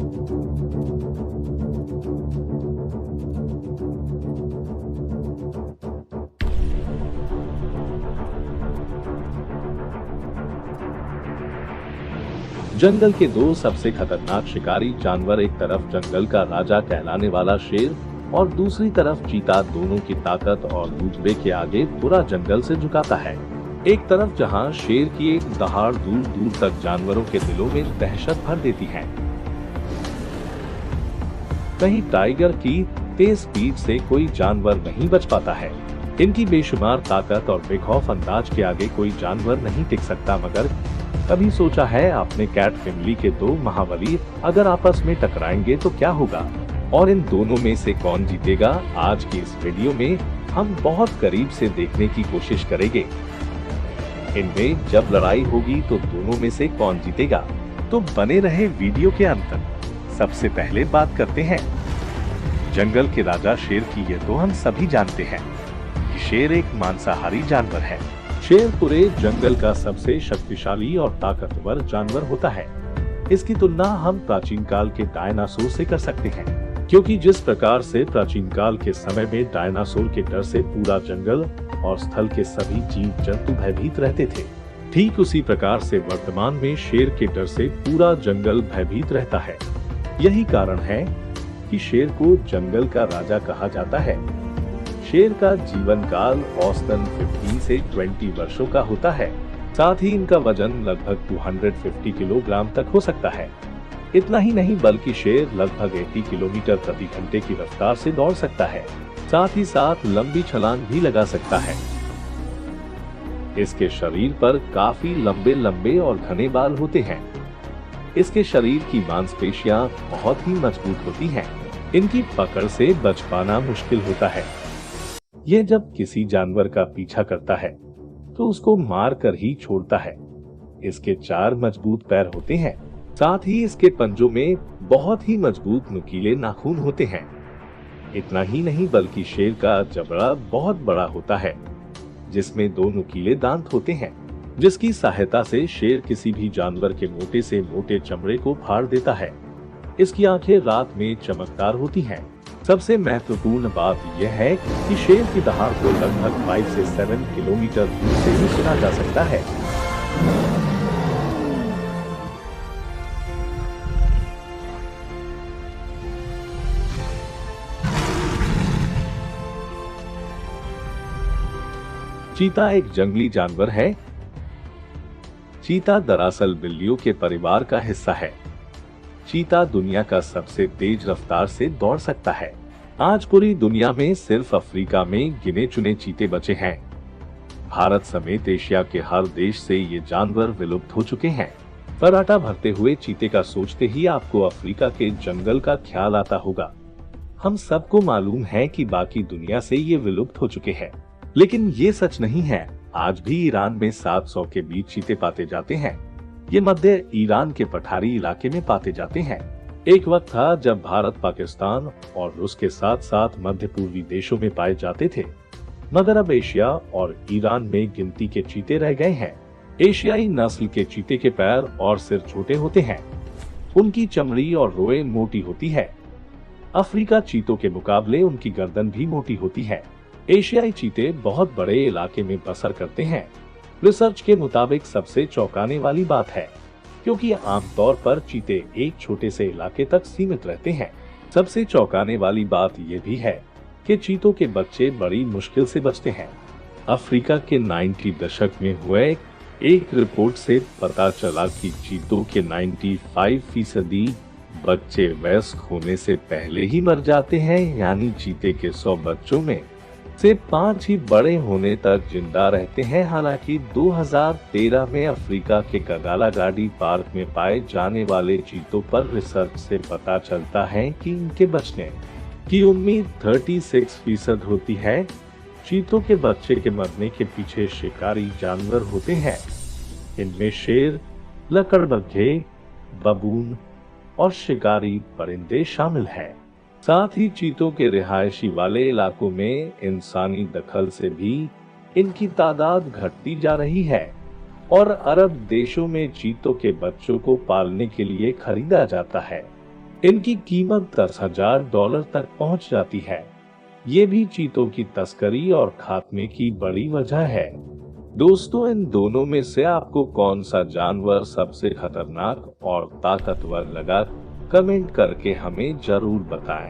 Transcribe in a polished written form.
जंगल के दो सबसे खतरनाक शिकारी जानवर, एक तरफ जंगल का राजा कहलाने वाला शेर और दूसरी तरफ चीता, दोनों की ताकत और रुतबे के आगे पूरा जंगल से झुकाता है। एक तरफ जहां शेर की एक दहाड़ दूर दूर तक जानवरों के दिलों में दहशत भर देती है, कहीं टाइगर की तेज स्पीड से कोई जानवर नहीं बच पाता है। इनकी बेशुमार ताकत और बेखौफ अंदाज के आगे कोई जानवर नहीं टिक सकता। मगर कभी सोचा है आपने, कैट फैमिली के दो महाबली अगर आपस में टकराएंगे तो क्या होगा और इन दोनों में से कौन जीतेगा? आज की इस वीडियो में हम बहुत करीब से देखने की कोशिश करेंगे। इनमें जब लड़ाई होगी तो दोनों में से कौन जीतेगा, तो बने रहे वीडियो के अंत तक। सबसे पहले बात करते हैं जंगल के राजा शेर की। ये तो हम सभी जानते हैं कि शेर एक मांसाहारी जानवर है। शेर पूरे जंगल का सबसे शक्तिशाली और ताकतवर जानवर होता है। इसकी तुलना हम प्राचीन काल के डायनासोर से कर सकते हैं, क्योंकि जिस प्रकार से प्राचीन काल के समय में डायनासोर के डर से पूरा जंगल और स्थल के सभी जीव जंतु भयभीत रहते थे, ठीक उसी प्रकार से वर्तमान में शेर के डर से पूरा जंगल भयभीत रहता है। यही कारण है कि शेर को जंगल का राजा कहा जाता है। शेर का जीवन काल औसतन 15 से 20 वर्षों का होता है। साथ ही इनका वजन लगभग 250 किलोग्राम तक हो सकता है। इतना ही नहीं बल्कि शेर लगभग 80 किलोमीटर प्रति घंटे की रफ्तार से दौड़ सकता है। साथ ही साथ लंबी छलांग भी लगा सकता है। इसके शरीर पर काफी लंबे लंबे और घने बाल होते हैं। इसके शरीर की मांसपेशियां बहुत ही मजबूत होती हैं। इनकी पकड़ से बच पाना मुश्किल होता है। यह जब किसी जानवर का पीछा करता है तो उसको मार कर ही छोड़ता है। इसके 4 मजबूत पैर होते हैं। साथ ही इसके पंजों में बहुत ही मजबूत नुकीले नाखून होते हैं। इतना ही नहीं बल्कि शेर का जबड़ा बहुत बड़ा होता है, जिसमें 2 नुकीले दांत होते हैं, जिसकी सहायता से शेर किसी भी जानवर के मोटे से मोटे चमड़े को फाड़ देता है। इसकी आंखें रात में चमकदार होती हैं। सबसे महत्वपूर्ण बात यह है कि शेर की दहाड़ को लगभग 5 से 7 किलोमीटर दूर से ही सुना जा सकता है। चीता एक जंगली जानवर है। चीता दरअसल बिल्लियों के परिवार का हिस्सा है। चीता दुनिया का सबसे तेज रफ्तार से दौड़ सकता है। आज पूरी दुनिया में सिर्फ अफ्रीका में गिने चुने चीते बचे हैं। भारत समेत एशिया के हर देश से ये जानवर विलुप्त हो चुके हैं। फर्राटा भरते हुए चीते का सोचते ही आपको अफ्रीका के जंगल का ख्याल आता होगा। हम सबको मालूम है कि बाकी दुनिया से ये विलुप्त हो चुके हैं, लेकिन ये सच नहीं है। आज भी ईरान में 700 के बीच चीते पाते जाते हैं। ये मध्य ईरान के पठारी इलाके में पाते जाते हैं। एक वक्त था जब भारत, पाकिस्तान और रूस के साथ साथ मध्य पूर्वी देशों में पाए जाते थे, मगर अब एशिया और ईरान में गिनती के चीते रह गए हैं। एशियाई नस्ल के चीते के पैर और सिर छोटे होते हैं। उनकी चमड़ी और रोए मोटी होती है। अफ्रीका चीतों के मुकाबले उनकी गर्दन भी मोटी होती है। एशियाई चीते बहुत बड़े इलाके में बसर करते हैं। रिसर्च के मुताबिक सबसे चौंकाने वाली बात है, क्योंकि आमतौर पर चीते एक छोटे से इलाके तक सीमित रहते हैं। सबसे चौंकाने वाली बात यह भी है कि चीतों के बच्चे बड़ी मुश्किल से बचते हैं। अफ्रीका के 90 दशक में हुए एक रिपोर्ट से पता चला कि चीतों के 95% बच्चे वयस्क होने से पहले ही मर जाते हैं। यानी चीते के 100 बच्चों में से 5 ही बड़े होने तक जिंदा रहते हैं। हालांकि 2013 में अफ्रीका के कगाला गाड़ी पार्क में पाए जाने वाले चीतों पर रिसर्च से पता चलता है कि इनके बचने की उम्मीद 36% होती है। चीतों के बच्चे के मरने के पीछे शिकारी जानवर होते हैं। इनमें शेर, लकड़बग्घे, बबून और शिकारी परिंदे शामिल हैं। साथ ही चीतों के रिहायशी वाले इलाकों में इंसानी दखल से भी इनकी तादाद घटती जा रही है और अरब देशों में चीतों के बच्चों को पालने के लिए खरीदा जाता है। इनकी कीमत $10,000 तक पहुंच जाती है। ये भी चीतों की तस्करी और खात्मे की बड़ी वजह है। दोस्तों, इन दोनों में से आपको कौन सा जानवर सबसे खतरनाक और ताकतवर लगा? कमेंट करके हमें जरूर बताएं।